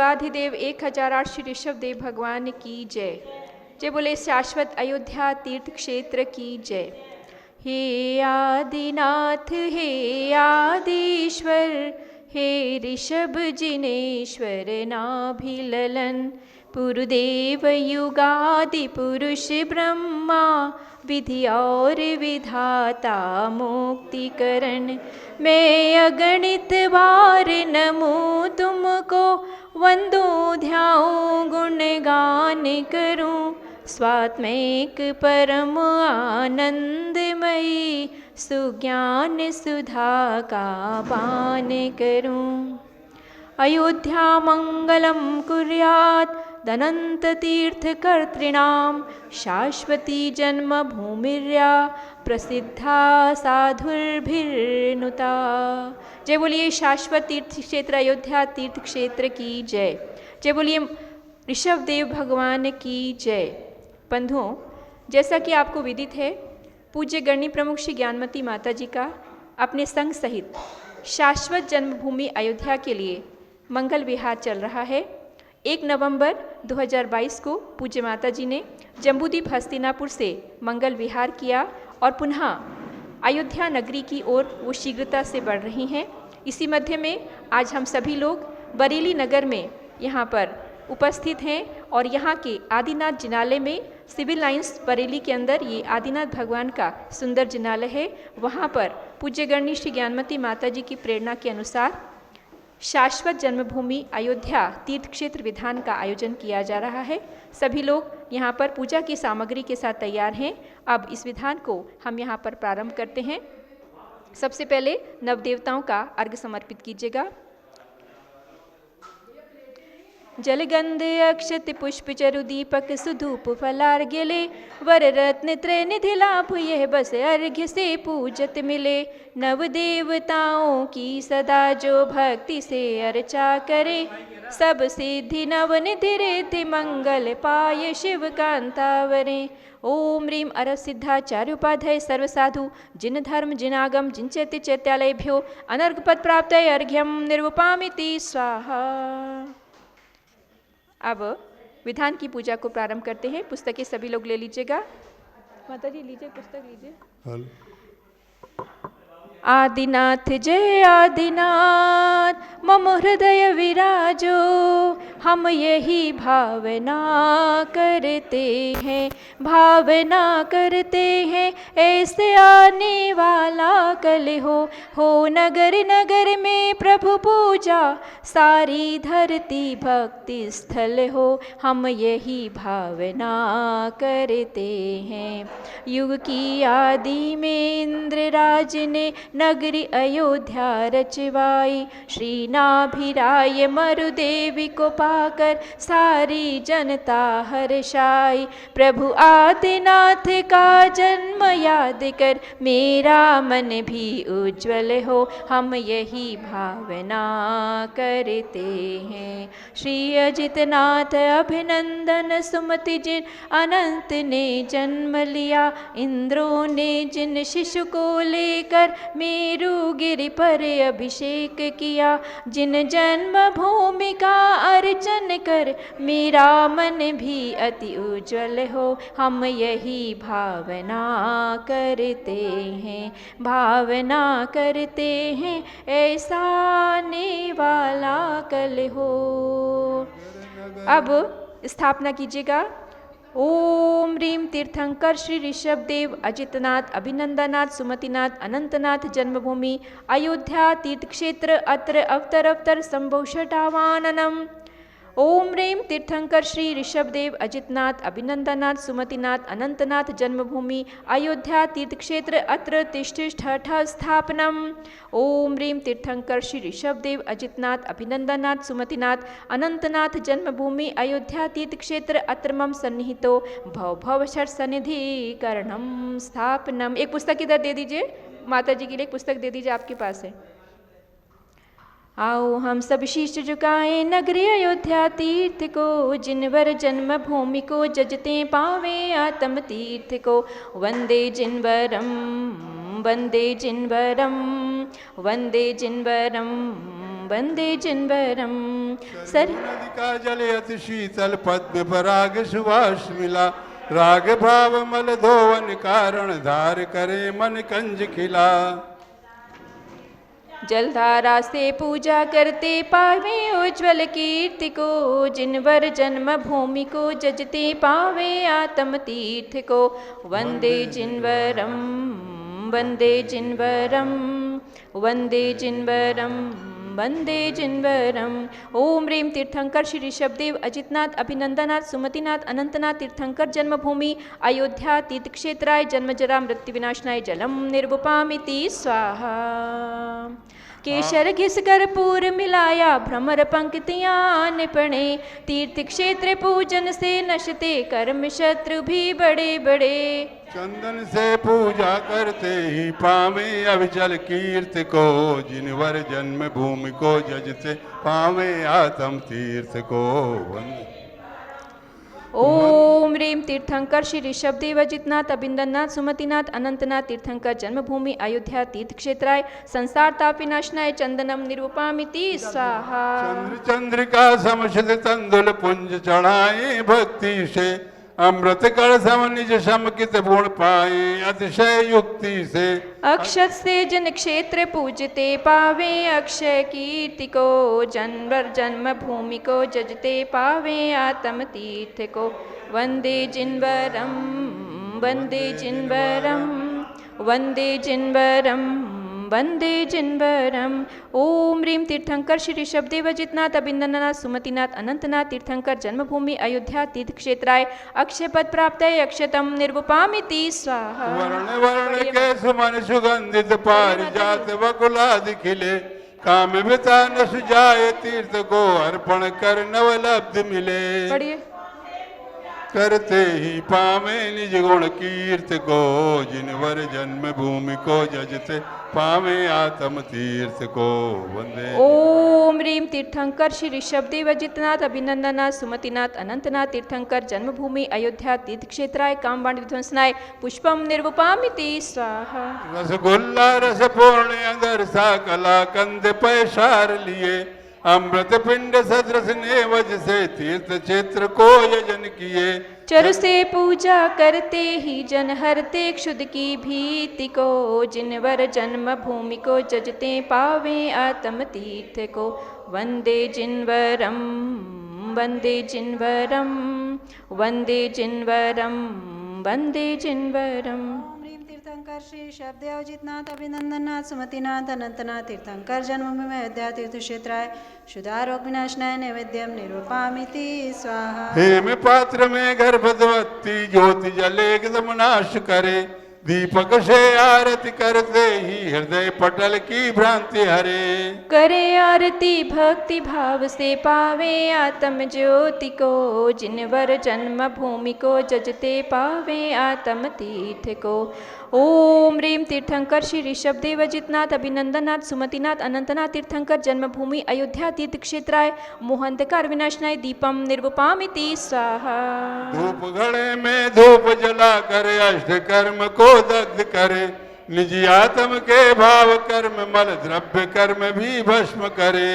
देवाधिदेव 1008 श्री ऋषभ देव भगवान की जय। जय बोले शाश्वत अयोध्या तीर्थ क्षेत्र की जय। हे आदिनाथ हे आदिश्वर, हे ऋषभ जिनेश्वर नाभिललन, पुरुदेव युगादि पुरुष ब्रह्मा, विधि और विधाता मुक्तिकरण। मैं अगणित बार नमूं तुमको, वंदूं ध्याऊं गुणगान करूं, स्वात्मैक परम आनंदमयी, सुज्ञान सुधा का पान करूं। अयोध्या मंगलम कुर्यात् दनंत तीर्थ कर्तॄणाम, शाश्वती जन्म भूमिर्या प्रसिद्धा साधुर्भिर्नुता। जय बोलिए शाश्वत तीर्थ क्षेत्र अयोध्या तीर्थ क्षेत्र की जय। जय बोलिए ऋषभ देव भगवान की जय। बंधुओं, जैसा कि आपको विदित है, पूज्य गणनी प्रमुख श्री ज्ञानमती माता जी का अपने संग सहित शाश्वत जन्मभूमि अयोध्या के लिए मंगल विहार चल रहा है। 1 नवंबर 2022 को पूज्य माता जी ने जम्बूद्वीप हस्तिनापुर से मंगल विहार किया और पुनः अयोध्या नगरी की ओर वो शीघ्रता से बढ़ रही हैं। इसी मध्य में आज हम सभी लोग बरेली नगर में यहाँ पर उपस्थित हैं और यहाँ के आदिनाथ जिनालय में सिविल लाइंस बरेली के अंदर ये आदिनाथ भगवान का सुंदर जिनालय है। वहाँ पर पूज्य गणनी श्री ज्ञानमती माता जी की प्रेरणा के अनुसार शाश्वत जन्मभूमि अयोध्या तीर्थ क्षेत्र विधान का आयोजन किया जा रहा है। सभी लोग यहाँ पर पूजा की सामग्री के साथ तैयार हैं। अब इस विधान को हम यहाँ पर प्रारंभ करते हैं। सबसे पहले नवदेवताओं का अर्घ्य समर्पित कीजिएगा। जलगंध अक्षत पुष्प चरु दीपक सुधूप फलार्घ्य ले, वर रत्न त्रय निधि लाभ यह बस अर्घ्य से पूजत मिले। नव देवताओं की सदा जो भक्ति से अर्चा करे, सब सिद्धि नव निधि रिद्धि मंगल पाय शिव कांतावरे। ओम ह्रीं अर सिद्धाचार्योपाध्याय सर्वसाधु जिन धर्म जिनागम जिन चैत्य चैत्यालयभ्यो अनर्घपद प्राप्त अर्घ्यम निर्वपामिति स्वाहा। अब विधान की पूजा को प्रारंभ करते हैं। पुस्तकें सभी लोग ले लीजिएगा। माता जी लीजिए, पुस्तक लीजिए। आदिनाथ जय आदिनाथ मम हृदय विराजो, हम यही भावना करते हैं, भावना करते हैं ऐसे आने वाला कल हो नगर नगर में प्रभु पूजा, सारी धरती भक्ति स्थल हो, हम यही भावना करते हैं। युग की आदि में इंद्रराज ने नगरी अयोध्या रचवाई, श्री नाभिराय मरुदेवी को पाकर सारी जनता हर्षाई। प्रभु आदिनाथ का जन्म याद कर मेरा मन भी उज्जवल हो, हम यही भावना करते हैं। श्री अजितनाथ अभिनंदन सुमति जिन अनंत ने जन्म लिया, इंद्रों ने जिन शिशु को लेकर मेरु गिरि पर अभिषेक किया, जिन जन्म भूमि का अर्चन कर मेरा मन भी अति उज्जवल हो, हम यही भावना करते हैं, भावना करते हैं ऐसा आने वाला कल हो। अब स्थापना कीजिएगा। ओम ह्रीं तीर्थंकर श्री ऋषभ देव अजितनाथ अभिनंदनाथ सुमतिनाथ अनंतनाथ जन्मभूमि अयोध्या तीर्थ क्षेत्र अत्र अवतर अवतर संभव षटावाननम। ओम ह्रीं तीर्थंकर श्री ऋषभ देव अजितनाथ अभिनंदनाथ सुमतिनाथ अनंतनाथ जन्मभूमि अयोध्या तीर्थ क्षेत्र अत्र तिष्ठिष्ठ स्थापनम। ओम ह्रीं तीर्थंकर श्री ऋषभ देव अजितनाथ अभिनंदनाथ सुमतिनाथ अनंतनाथ जन्मभूमि अयोध्या तीर्थ क्षेत्र अत्र मम सन्निहितो भव भव षट सनिधि करणम स्थापनम। एक पुस्तक इधर दे दीजिए, माता जी के लिए एक पुस्तक दे दीजिए, आपके पास है। आओ हम सब शीश झुकाएं नगरी अयोध्या तीर्थ को, जिनवर जन्म भूमि को जजते पावे आत्म तीर्थ को। वंदे जिनवरम वंदे जिनवरम वंदे जिनवरम वन्दे जिन्वरं सर नदी का जल अति शीतल पद्म पराग सुवास मिला राग भाव मल धोवन कारण धार करे मन कंज खिला जलधारा से पूजा करते पावे उज्ज्वल कीर्ति को जिनवर जन्म भूमि को जजते पावे आत्म तीर्थ को वंदे जिनवरम वंदे जिनवरम वंदे जिनवरम वंदे जिनवरम। ओम ह्रीं तीर्थंकर श्री ऋषभदेव अजितनाथ अभिनंदनाथ सुमतिनाथ अनंतनाथ तीर्थंकर जन्मभूमि अयोध्या तीर्थक्षेत्राय जन्मजरा मृत्यु विनाशनाय जलम निर्वपामिति स्वाहा। केशर घिस कर्पूर मिलाया भ्रमर पंक्तियां निपणे तीर्थ क्षेत्र पूजन से नशते कर्म शत्रु भी बड़े बड़े चंदन से पूजा करते ही पावे अविचल कीर्ति को जिनवर जन्म भूमि को जजते पावे आत्म तीर्थ को ओम ह्रीं तीर्थंकर श्री ऋषभदेव अजितनाथ अभिनंदनाथ सुमतिनाथ अनंतनाथ तीर्थंकर जन्मभूमि अयोध्या तीर्थ क्षेत्राय संसार ताप विनाशनाय चंदनम निर्वपामिति स्वाहा। चंद्र चंद्रिका समशित तंदुल पुंज चढ़ाए भक्ति से अमृत कल सम निज समकित गुण पाए अतिशय युक्ति से अक्षत से जन क्षेत्र पूजते पावे अक्षय कीर्ति को जनवर जन्म भूमि को जजते पावे आत्म तीर्थ को वंदे जिनवरम वंदे जिनवरम वंदे जिनवरम वंदे जिनवरम। ओम ह्रीं तीर्थंकर श्री ऋषभदेव अजितनाथ अभिनंदनाथ सुमतिनाथ अनंतनाथ तीर्थंकर जन्मभूमि अयोध्या तीर्थ क्षेत्राय अक्षय पद प्राप्त अक्षतम निर्वपामिति स्वाहा। वर्ण वर्ण के सुमन सुगंधित पारिजात बकुलादि खिले काम बिता न सुजाए तीर्थ को अर्पण कर नवलब्ध मिले पढ़िए करते ही पावे निज गुण कीर्त को जिनवर जन्म भूमि को जजते पावे आत्म तीर्थ को वंदे। ओम ह्रीं तीर्थंकर श्री ऋषभदेव अजितनाथ अभिनंदनाथ सुमतिनाथ अनंतनाथ तीर्थंकर जन्मभूमि अयोध्या तीर्थ क्षेत्राय कामवाणी विध्वंसनाय पुष्पम निर्वपामिति स्वाहा। रसगुल्ला रस पूर्ण अंदर सा कला कंद पैसार लिए अमृत पिंड सदृश ने वज से तीर्थ क्षेत्र को यजन किए चरु से पूजा करते ही जन हरते क्षुद की भीति को जिनवर जन्म भूमि को जजते पावे आत्म तीर्थ को वंदे जिनवरम वंदे जिनवरम वंदे जिनवरम वंदे जिनवरम। तीर्थंकर श्री ऋषभदेव अजितनाथ अभिनंदनाथ सुमतिनाथ अनंतनाथ तीर्थंकर जन्मभूमि अयोध्या तीर्थ क्षेत्राय शुद्धारोग विनाशनाय नैवेद्यम निरूपामिति स्वाहा। हेम पात्र में गर्भवती ज्योति जले एकदम नाश करे दीपक से आरती करते ही हृदय पटल की भ्रांति हरे करे आरती भक्ति भाव से पावे आत्म ज्योति को जिनवर जन्म भूमि को जजते पावे आत्म तीर्थ को। ओम ह्रीं तीर्थंकर श्री ऋषभदेव अजितनाथ अभिनंदनाथ सुमतिनाथ अनंतनाथ तीर्थंकर जन्मभूमि अयोध्या तीर्थ क्षेत्राय मोहंतकार विनाशनाय दीपम निर्वपामिति स्वाहा। धूप घड़े में धूप जला करे अष्ट कर्म को दग्ध करे निजी आत्म के भाव कर्म मल द्रव्य कर्म भी भस्म करे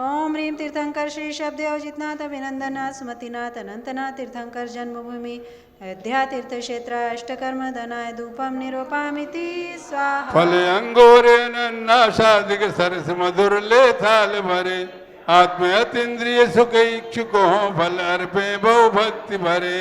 ओम ह्रीं तीर्थंकर श्री ऋषभदेव अजितनाथ अभिनंदनाथ सुमतिनाथ अनंतनाथ तीर्थंकर जन्मभूमि अयोध्या तीर्थ क्षेत्र अष्टकर्म धनाय धूपम निरूपामिति स्वाहा। फल अंगूरे नाशादिक सरस मधुर ले थाल भरे आत्म अतीन्द्रिय सुख इच्छुक हो फल अर्पे बहु भक्ति भरे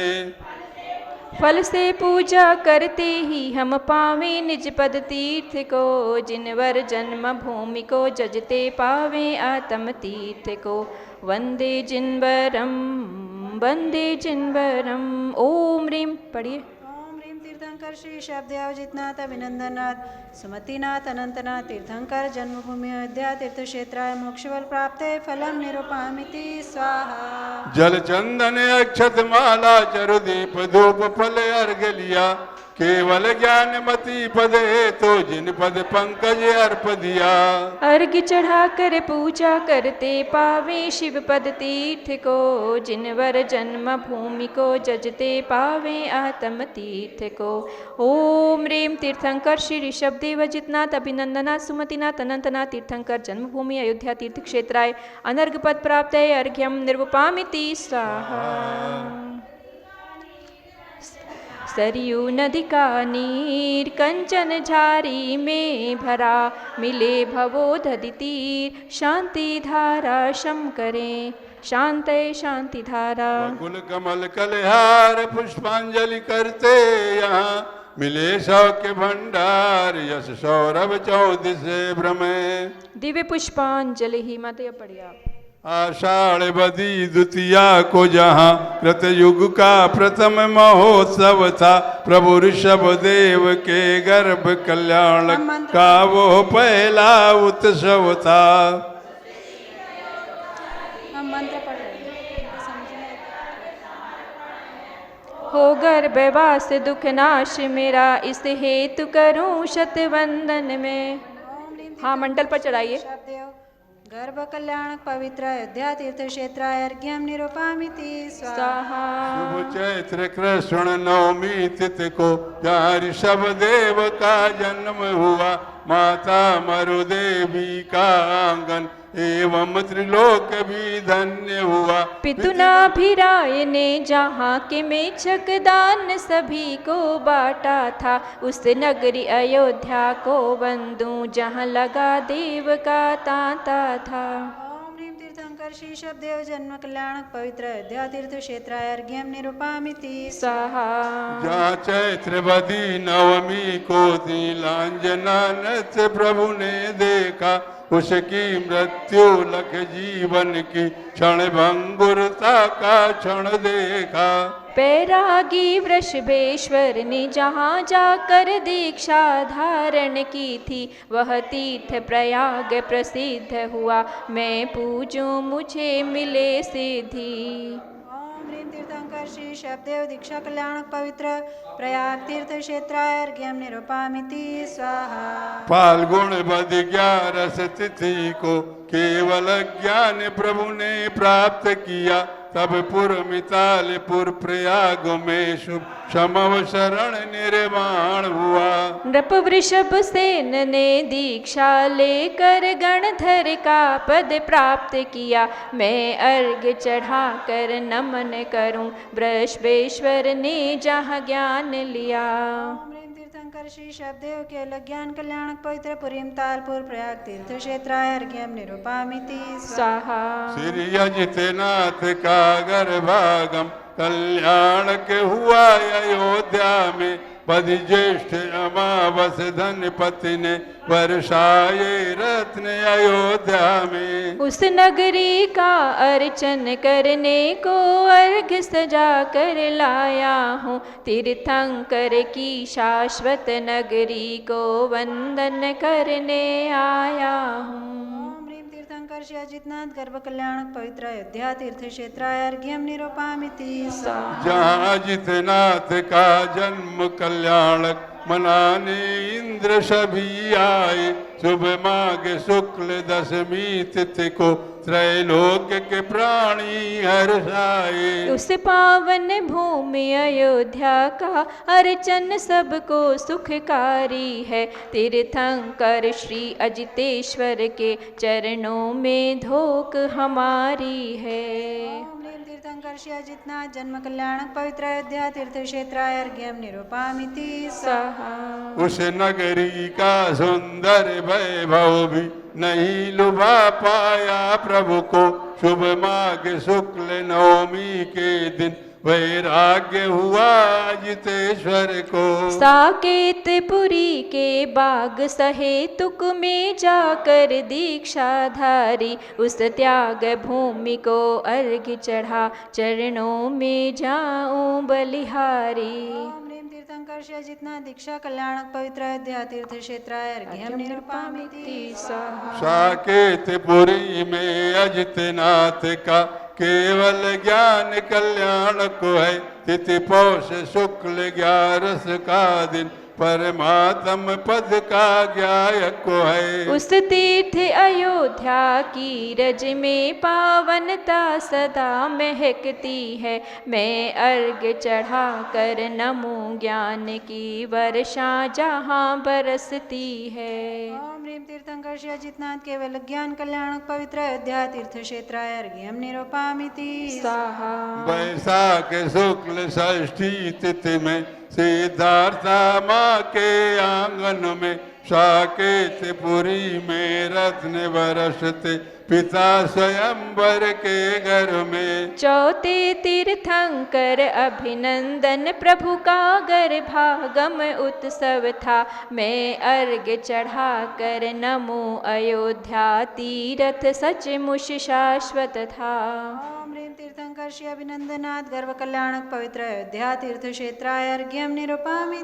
फल से पूजा करते ही हम पावे निज पद तीर्थ को जिनवर जन्म भूमि को जजते पावे आत्म तीर्थ को वंदे जिनवरम वंदे जिनवरम। ओम ह्रीं पढ़िए। ओम ह्रीं तीर्थंकर श्री ऋषभदेव अजितनाथ अभिनंदनाथ सुमतिनाथ अनंतनाथ तीर्थंकर जन्मभूमि अयोध्या तीर्थ क्षेत्राय मोक्षफल प्राप्ते फलम निरूपामिति स्वाहा। जल चंदन अक्षत माला चरु दीप धूप फल अर्घ लिया केवल ज्ञानमती पदे तो जिन पद पंकज अर्प दिया। अर्घ चढ़ा कर पूजा करते पावे शिव पद तीर्थ को, जिनवर जन्म भूमि को जजते पावे आत्म तीर्थ को। ओम ह्रीं तीर्थंकर श्री ऋषभदेव जितनाथ अभिनंदनाथ सुमतिनाथ अनंतनाथ तीर्थंकर जन्मभूमि अयोध्या तीर्थ क्षेत्राय अनर्घ पद प्राप्त अर्घ्यम निर्वपामिति स्वाहा। सरयू नदी का नीर कंचन झारी में भरा, मिले भवोदधि तीर शांति धारा शम करें शांत शांति धारा। कुल कमल कलहार पुष्पांजलि करते यहाँ, मिले सौख्य भंडार यश सौरभ चौदिशे भ्रमे। दिव्य पुष्पांजलि ही माते पढ़िया। आषाढ़ बदी द्वितीया को जहाँ कृतयुग का प्रथम महोत्सव था, प्रभु ऋषभ देव के गर्भ कल्याण का वो पहला उत्सव था। हम मंत्र पढ़ रहे हैं। हो गर्भवास दुख नाश मेरा, इस हेतु करूं शतवंदन में। हाँ मंडल पर चढ़ाइए। शब्देव गर्भ कल्याण पवित्र अयोध्या तीर्थ क्षेत्र अर्घ्यम निरूपामिति स्वाहा। शुभ चैत्र कृष्ण नवमी तिथि को जहाँ ऋषभ देव का जन्म हुआ, माता मरुदेवी का आंगन एवं त्रिलोक भी धन्य हुआ। पितुनाभिराय ने जहाँ के मेछक दान सभी को बांटा था, उस नगरी अयोध्या को बंदू जहाँ लगा देव का तांता था। ओम ह्रीं तीर्थंकर श्री शब्देव जन्म कल्याण पवित्र अयोध्या तीर्थ क्षेत्र अर्घ्यम निरूपामिति स्वाहा। जहाँ चैत्र बदी नवमी को नीलांजना नृत्य प्रभु ने देखा, उसकी मृत्यु लख जीवन की क्षण भंगुरता का क्षण देखा। पैरागी वृषभेश्वर ने जहाँ जाकर दीक्षा धारण की थी, वह तीर्थ प्रयाग प्रसिद्ध हुआ, मैं पूजूं मुझे मिले सिद्धि। ओम ह्रीं तीर्थंकर श्री शब्देव दीक्षा कल्याण पवित्र प्रयाग तीर्थ क्षेत्र अर्घ्यम निरूपामिति स्वाहा। फाल्गुन बद 11 तिथि को केवल ज्ञान प्रभु ने प्राप्त किया, तब पुर मितालपुर प्रयाग में शुभ समव शरण निर्माण हुआ। नृप वृषभ सेन ने दीक्षा लेकर गणधर का पद प्राप्त किया, मैं अर्घ चढ़ा कर नमन करूं वृषभेश्वर ने जहाँ ज्ञान लिया। ओम ह्रीं तीर्थंकर श्री शब्देव केवल ज्ञान कल्याण पवित्र पुरीम तालपुर प्रयाग तीर्थ क्षेत्र अर्घ्यम निरूपामिति स्वाहा। श्री अजितनाथ का गर्भागम कल्याण के हुआ अयोध्या में, पति ज्येष्ठ अमावस धनपति ने वर्षाए रत्न अयोध्या में। उस नगरी का अर्चन करने को अर्घ सजा कर लाया हूँ, तीर्थंकर की शाश्वत नगरी को वंदन करने आया हूँ। ओम ह्रीं तीर्थंकर श्री अजितनाथ गर्भ कल्याण पवित्र अयोध्या तीर्थ क्षेत्र अर्घ्यम निरूपामिति स्वाहा। जहाँ अजितनाथ का जन्म कल्याणक मनाने इंद्र सभी आए, शुभ माघ शुक्ल दशमी तिथि को त्रैलोक्य के प्राणी हर्षाए। उस पावन भूमि अयोध्या का अर्चन सबको सुखकारी है, तीर्थंकर श्री अजितेश्वर के चरणों में धोक हमारी है। ओम ह्रीं तीर्थंकर श्री अजितनाथ जन्म कल्याण पवित्र अयोध्या तीर्थ क्षेत्र अर्घ्यम निरूपामिति स्वाहा। उस नगरी का सुंदर वैभव भी नहीं लुभा पाया प्रभु को, शुभ माघ शुक्ल नवमी के दिन वैराग्य हुआ अजितेश्वर को। साकेतपुरी के बाग सहेतुक में जाकर दीक्षाधारी, उस त्याग भूमि को अर्घ्य चढ़ा चरणों में जाऊं बलिहारी। ओम ह्रीं तीर्थंकर श्री अजितनाथ दीक्षा कल्याण पवित्र अयोध्या तीर्थ क्षेत्र अर्घ्यम निरूपामिति स्वाहा। साकेतपुरी में अजितनाथ का केवल ज्ञान कल्याण को है, तिथि पौष शुक्ल 11 का दिन, परमात्म पद का ज्ञायक को है। उस तीर्थ अयोध्या की रज में पावनता सदा महकती है। मैं अर्घ चढ़ा कर नमो ज्ञान की वर्षा जहाँ बरसती है। ओम ह्रीं तीर्थंकर्षि अजितनाथ केवल ज्ञान कल्याणक पवित्र अयोध्या तीर्थ क्षेत्राय अर्घ्यं निरूपयामि स्वाहा। वैशाख शुक्ल षष्ठी तिथि में सिद्धार्था माँ के आंगन में, साकेतपुरी में रत्न बरसते पिता स्वयंवर के घर में। चौथे तीर्थंकर अभिनंदन प्रभु का गर्भागम उत्सव था। मैं अर्घ चढ़ा कर नमो अयोध्या तीरथ सचमुच शाश्वत था। ओम ह्रीं तीर्थंकर्षि अभिनंदनाथ गर्भ कल्याणक पवित्र अयोध्या तीर्थ क्षेत्राय अर्घ्यं निरूपयामि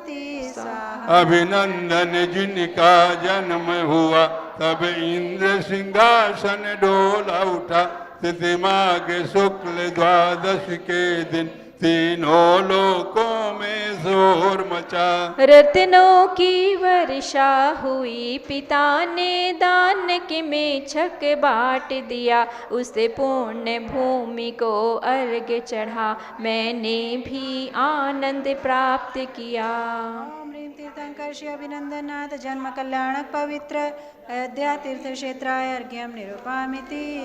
स्वाहा। अभिनंदन जिनका जन्म हुआ, तब इंद्र सिंहासन डोला उठा। तिथि माघ शुक्ल 12 के दिन, तीनों लोकों में शोर मचा। रत्नों की वर्षा हुई, पिता ने दान के मेछक बांट दिया। उसे पुण्य भूमि को अर्घ चढ़ा, मैंने भी आनंद प्राप्त किया। ओम ह्रीं तीर्थंकर्षि अभिनंदनाथ जन्म कल्याणक पवित्र अयोध्या तीर्थ क्षेत्राय अर्घ्यं निरूपयामि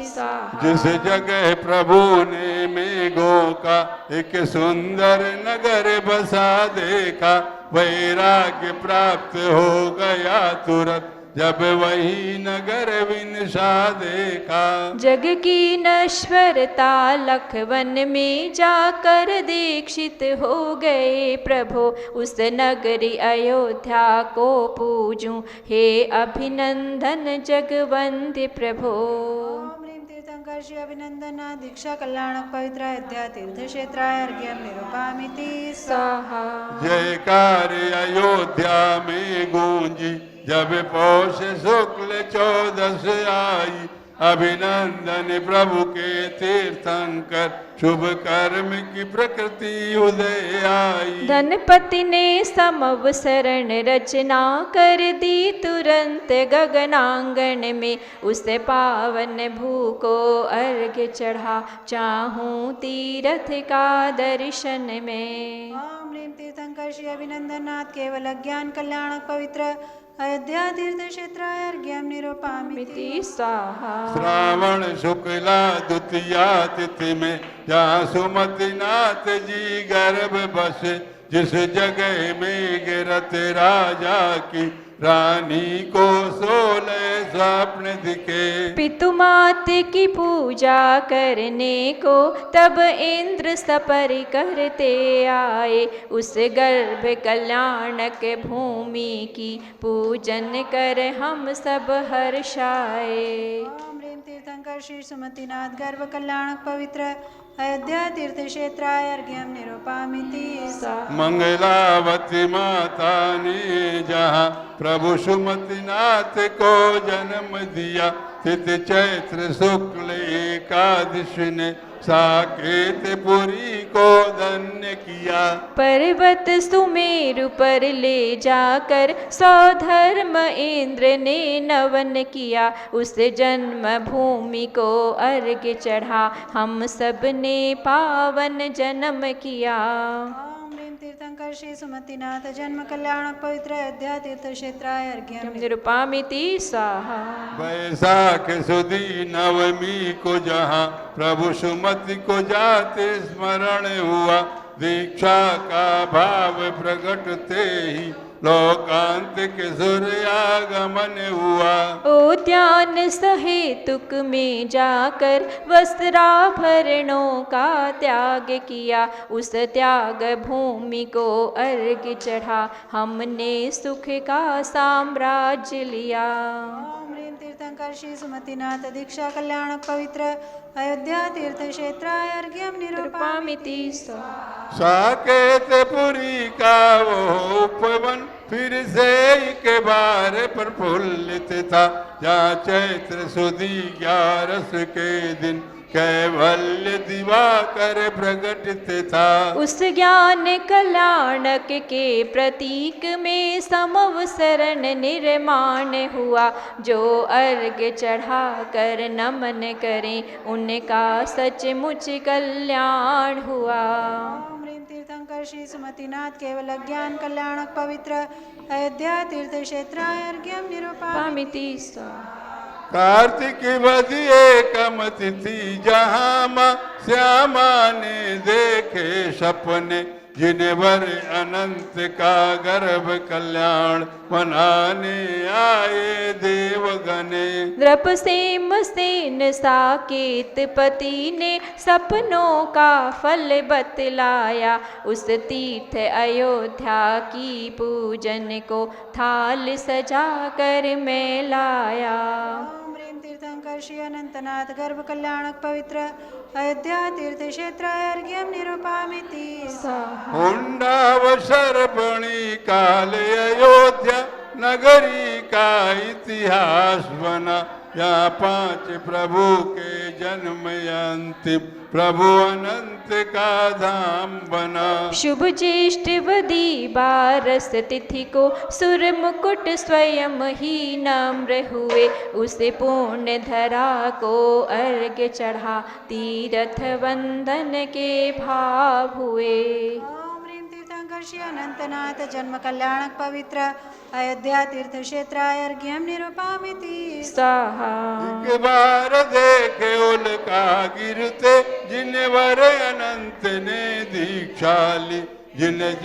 स्वाहा। जिस जगह प्रभु ने मेघों का एक सुंदर नगर बसा देखा, वैराग्य प्राप्त हो गया तुरंत जब वही नगर विनशा देखा। जग की नश्वरता लखवन में जाकर दीक्षित हो गए प्रभु। उस नगरी अयोध्या को पूजूं, हे अभिनंदन जगवंद्य प्रभु। ओम ह्रीं तीर्थंकर्षि अभिनंदनाथ दीक्षा कल्याणक पवित्र अयोध्या तीर्थ क्षेत्राय अर्घ्यं निरूपयामि स्वाहा। जयकार अयोध्या में गूंजी, जब पौष शुक्ल 14 आई। अभिनंदन प्रभु के तीर्थंकर, शुभ कर्म की प्रकृति उदय आई। धनपति ने समवसरण रचना कर दी तुरंत गगनांगन में। उसे पावन भू को अर्घ चढ़ा, चाहूं तीर्थ का दर्शन में। ओम ह्रीं तीर्थंकर्षि अभिनंदनाथ केवल ज्ञान कल्याणक पवित्र अयोध्या तीर्थ क्षेत्राय अर्घ्यं निरूपयामि स्वाहा। श्रावण शुक्ला द्वितीया तिथि में, जहाँ सुमति नाथ जी गर्भ बसे। जिस जगह में गिरत राजा की रानी को 16 स्वप्न दिखे। पितुमात की पूजा करने को तब इंद्र सपर करते आए। उस गर्भ कल्याणक भूमि की पूजन कर हम सब हर्षाए। ओम ह्रीं तीर्थंकर्षि सुमतिनाथ गर्भ कल्याणक पवित्र अयोध्या तीर्थ क्षेत्राय अर्घ्यं निरूपयामि स्वाहा। मंगलावती माता ने जहाँ प्रभु सुमतिनाथ को जन्म दिया। तिथि चैत्र शुक्ल एकादशी ने साकेतपुरी को धन्य किया। पर्वत सुमेरु पर ले जाकर सौधर्म इंद्र ने नवन किया। उस जन्म भूमि को अर्घ चढ़ा, हम सब ने पावन जन्म किया। ओम ह्रीं तीर्थंकर्षि सुमतिनाथ जन्म कल्याणक पवित्र अयोध्या तीर्थ क्षेत्राय अर्घ्यं निरूपयामि स्वाहा। वैशाख सुदी नवमी को जहाँ प्रभु सुमति को जाते स्मरण हुआ। दीक्षा का भाव प्रकटते ही लोकांत के सूर्यागमन हुआ। उद्यान सहेतुक में जाकर वस्त्राभरणों का त्याग किया। उस त्याग भूमि को अर्घ चढ़ा, हमने सुख का साम्राज्य लिया। ओम ह्रीं तीर्थंकर्षि सुमतिनाथ दीक्षा कल्याणक पवित्र अयोध्या तीर्थ क्षेत्राय अर्घ्यं निरूपयामि स्वाहा। साकेतपुरी का वो उपवन फिर से एक बार प्रफुल्लित था। जहाँ चैत्र सुदी 11 के दिन कैवल्य दिवाकर प्रकटित था। उस ज्ञान कल्याणक के प्रतीक में समवसरण निर्माण हुआ। जो अर्घ चढ़ा कर नमन करें उनका सचमुच कल्याण हुआ। ओम ह्रीं तीर्थंकर श्री सुमतिनाथ केवल ज्ञान कल्याणक पवित्र अयोध्या तीर्थ क्षेत्राय अर्घ्यं निरूपयामि। पामिति स्वाहा। कार्तिक वधि एकम तिथि जहाँ माँ श्यामा ने देखे सपने, जिन्हें वर अनंत का गर्भ कल्याण मनाने आए देवगणे। नृपसेन सेन साकेत पति ने सपनों का फल बतलाया। उस तीर्थ अयोध्या की पूजन को थाल सजा कर मैं लाया। ओम ह्रीं तीर्थंकर श्री अनंतनाथ गर्भ कल्याणक पवित्र अयोध्या तीर्थ क्षेत्राय अर्घ्यं निरूपयामि। हुंडावसर बणी काल अयोध्या नगरी का इतिहास बना। यहाँ 5 प्रभु के जन्म अंतिम प्रभु अनंत का धाम बना। शुभ ज्येष्ठ वदी 12 तिथि को सुर मुकुट स्वयं ही नम्र हुए। उस पूर्ण धरा को अर्घ्य चढ़ा तीर्थ वंदन के भाव हुए। ओम ह्रीं तीर्थंकर श्री अनंतनाथ जन्म कल्याणक पवित्र अयोध्या तीर्थ क्षेत्राय अर्घ्यं निरूपयामि। स्वाहा। एक बार देखे उल्का गिरते, जिन्हें वर अनंत ने दीक्षा ली। जिन्हें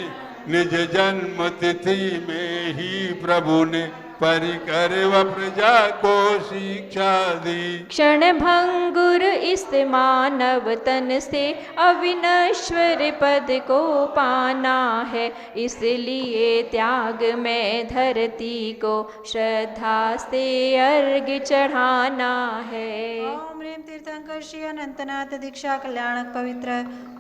निज जन्म तिथि में ही प्रभु ने परिकर व प्रजा को शिक्षा दी। क्षण भंगुर इस मानव तन से अविनश्वर पद को पाना है। इसलिए त्याग में धरती को श्रद्धा से अर्घ्य चढ़ाना है। ओम ह्रीं तीर्थंकर श्री अनंतनाथ दीक्षा कल्याणक पवित्र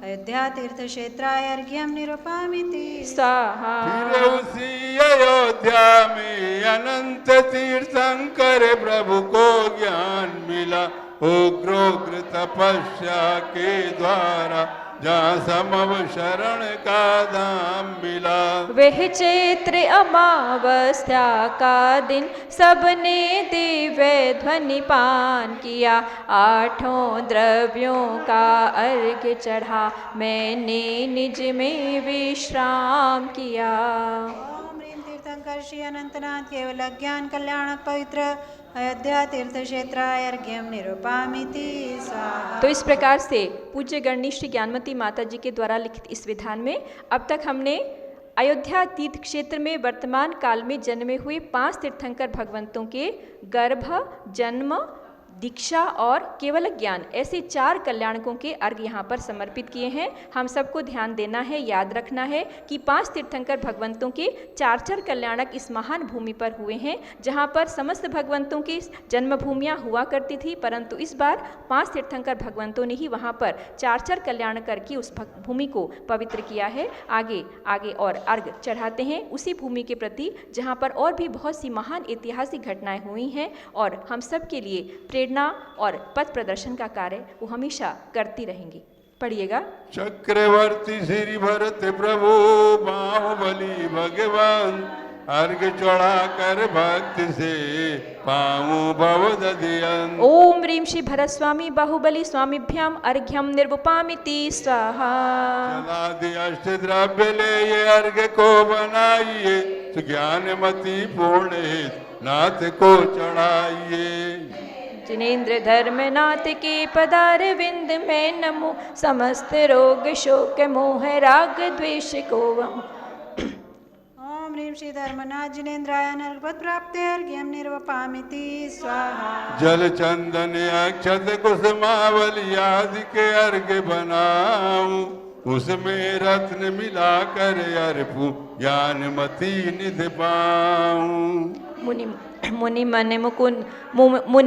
अयोध्या तीर्थ क्षेत्राय अर्घ्यं निरूपयामि। स्वाहा। फिर उसी अयोध्या में अनंत तीर्थंकर प्रभु को ज्ञान मिला। उग्रोग्र तपस्या के द्वारा जहाँ समव शरण का धाम मिला। वह चैत्र अमावस्या का दिन सबने दिव्य ध्वनि पान किया। 8 द्रव्यों का अर्घ्य चढ़ा मैंने निज में विश्राम किया। ओम ह्रीं तीर्थंकर श्री अनंतनाथ केवल ज्ञान कल्याणक पवित्र अयोध्या तीर्थ क्षेत्राय अर्घ्यं निरूपयामि। स्वाहा। तो इस प्रकार से पूज्य गणनी श्री ज्ञानमती माता जी के द्वारा लिखित इस विधान में अब तक हमने अयोध्या तीर्थ क्षेत्र में वर्तमान काल में जन्मे हुए 5 तीर्थंकर भगवंतों के गर्भ, जन्म, दीक्षा और केवल ज्ञान ऐसे 4 कल्याणकों के अर्घ यहाँ पर समर्पित किए हैं। हम सबको ध्यान देना है, याद रखना है कि 5 तीर्थंकर भगवंतों के 4 कल्याणक इस महान भूमि पर हुए हैं, जहाँ पर समस्त भगवंतों की जन्मभूमियाँ हुआ करती थी, परंतु इस बार 5 तीर्थंकर भगवंतों ने ही वहाँ पर 4 कल्याण करके उस भूमि को पवित्र किया है। आगे आगे और अर्घ चढ़ाते हैं उसी भूमि के प्रति जहाँ पर और भी बहुत सी महान ऐतिहासिक घटनाएं हुई हैं और हम सब के लिए प्रेरणा और पथ प्रदर्शन का कार्य वो हमेशा करती रहेंगी। पढ़िएगा। चक्रवर्ती श्री भरत प्रभु बाहुबली भगवान अर्घ चढ़ा कर भक्त से पाऊं भव दधियन। ओम ह्रीं श्री भरत स्वामी बाहुबली स्वामीभ्याम अर्घ्यम निर्वपामिति स्वाहा। चलादि अष्ट द्रव्य ले ये अर्घ को बनाइए, ज्ञानमती पूर्ण नाथ को चढ़ाइए। जिनेन्द्र धर्मनाथ के पदार विंद में नमो, समस्त रोग शोक मोह राग द्वेष को वमो। ओम ह्रीं श्री धर्मनाथ जिनेन्द्राय नर्गपद प्राप्ते अर्घ्यं निरूपयामि। स्वाहा। जल चंदन अक्षत कुसुमावली आदि के अर्घ बनाऊं, उसमें रत्न मिलाकर अर्पू ज्ञानमती निधि पाऊं। मुनि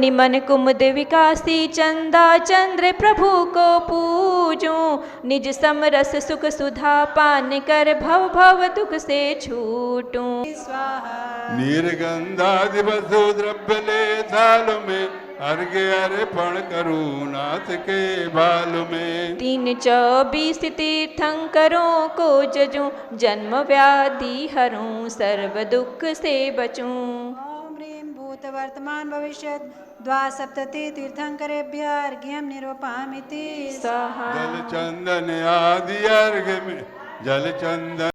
मन कुमुद विकासी चंदा चंद्र प्रभु को पूजूं। निज समरस सुख सुधा पान कर भव भव दुख से छूटूं। स्वाहा। निर्गंधादि वसु द्रव्य ले थाल में अर्घ्य अर्पण करूं नाथ के बाल में। 324 तीर्थंकरों को जजूं, जन्म व्याधि हरूं, सर्व दुख से बचूं। ओम ह्रीं भूत वर्तमान भविष्यत् द्वासप्तति तीर्थंकरेभ्य अर्घ्यं निरूपयामि। स्वाहा। जल चंदन आदि अर्घ्य में जल चंदन